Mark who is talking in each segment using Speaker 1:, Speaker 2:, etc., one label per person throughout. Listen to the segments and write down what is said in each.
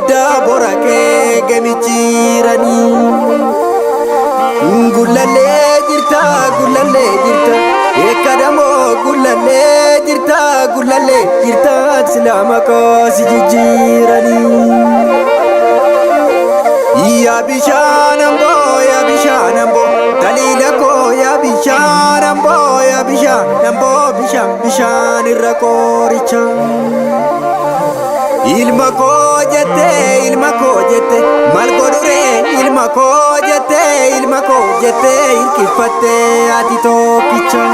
Speaker 1: gudda borake gemichirani gullalle jirta ekadamo gullalle jirta silama ko sijirani ya bishanambo dalila ko ya bishanambo bishan irrakoricha ilma ko jette mal godure ilma ko jette irkifatte ati tokkicha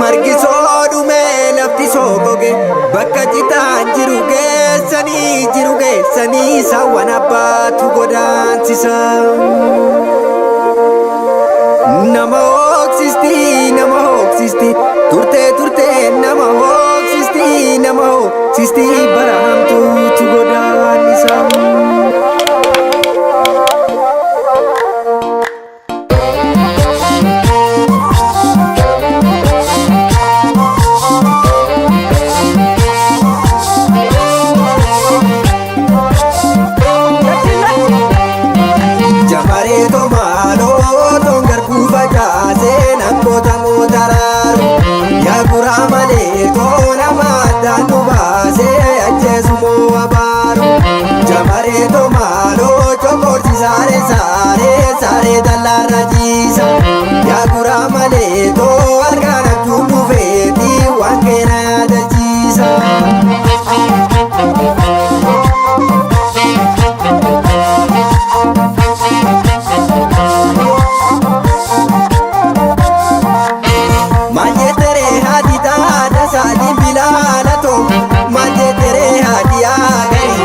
Speaker 1: margiso dume lafti sogoge bakka jitaan jiru geessani sawan abbatu godaansisa nama hoksisti turte nama hoksisti barahamtu tu godaanisa sare dallara jisa ya gura male to argana tumu veti wangena da jisa majetere hadida da sadi bilala to majetere hadiya gari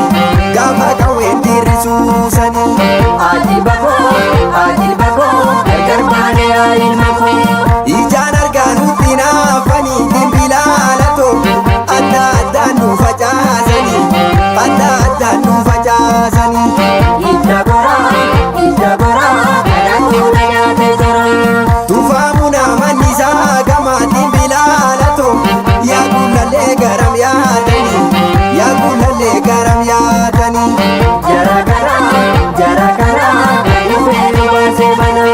Speaker 1: gama kawendi risusani adibako garbane ilmako ijan arganutti nafani dimbilalato adda nu fajasani idda gora kadatu nayate zara tufamuna manisa gama dimbilalato ya gullalle garam yadani jara gara nufeni wasebana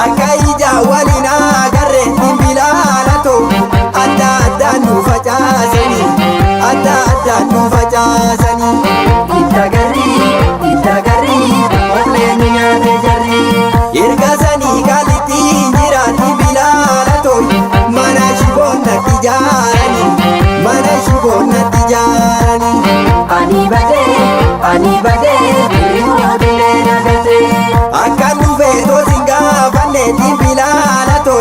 Speaker 1: akaija walina garre dimbilalato adda nu fajasani idda garri walenu nyaate jarri irgasani kaliti jira dimbilalato mana shibonna tijarani ani bade birimoodile nagate akkan dhufe to singafanne dimbilalato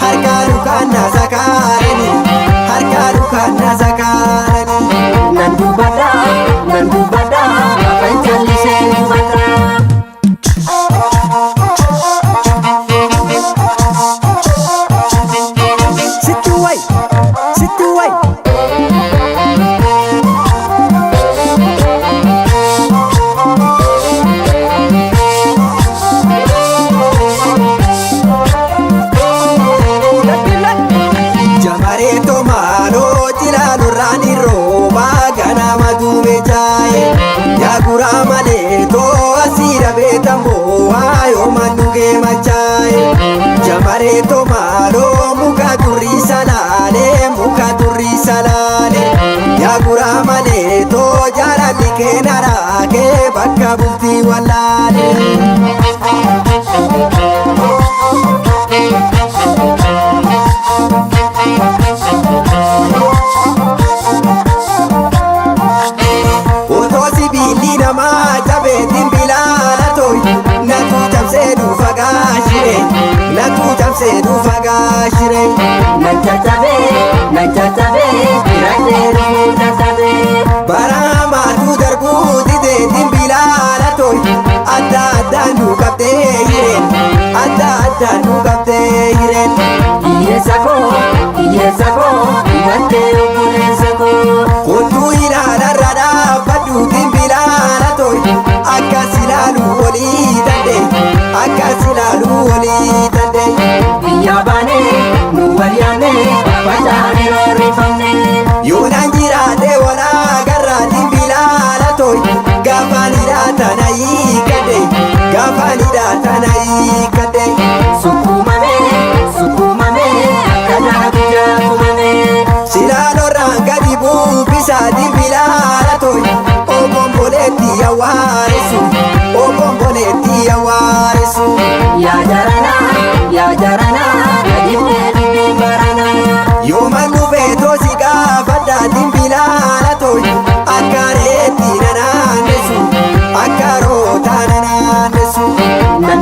Speaker 1: harkaanu kanna sakarani nan dubada afan challise dubata situwai jamare to malo muka turri salale ya gura male to jarali kenara ke bakka bulti walale oto sibili nama jabe dimbilalato natu jamse du fagashire nachachabe irateru nachabe barama tu darbu dide dimbilalato adda nu kapte hiren iyesako iwante ugunesako kotu ilala rada badu dimbilalato akasilalu wali dande biyabane nu waliyane bajane rifamne yonan jirate wala garra dimbilalato isaaniidha tana hiikkadhe.
Speaker 2: Sukkumame akkana guyyaa tumame.
Speaker 1: Silaalorraan gadi buufisaatiin bilaala toy obomboleetti yawaaresu obomboleetti yawaaresu.
Speaker 2: Yaa jaranaa gadimee dubbii baranaa.
Speaker 1: Yooman dhufee toosi gaafadhaatiin bilaala toy akka reetti nanaannesu akka roota nanaannesu.
Speaker 2: Nan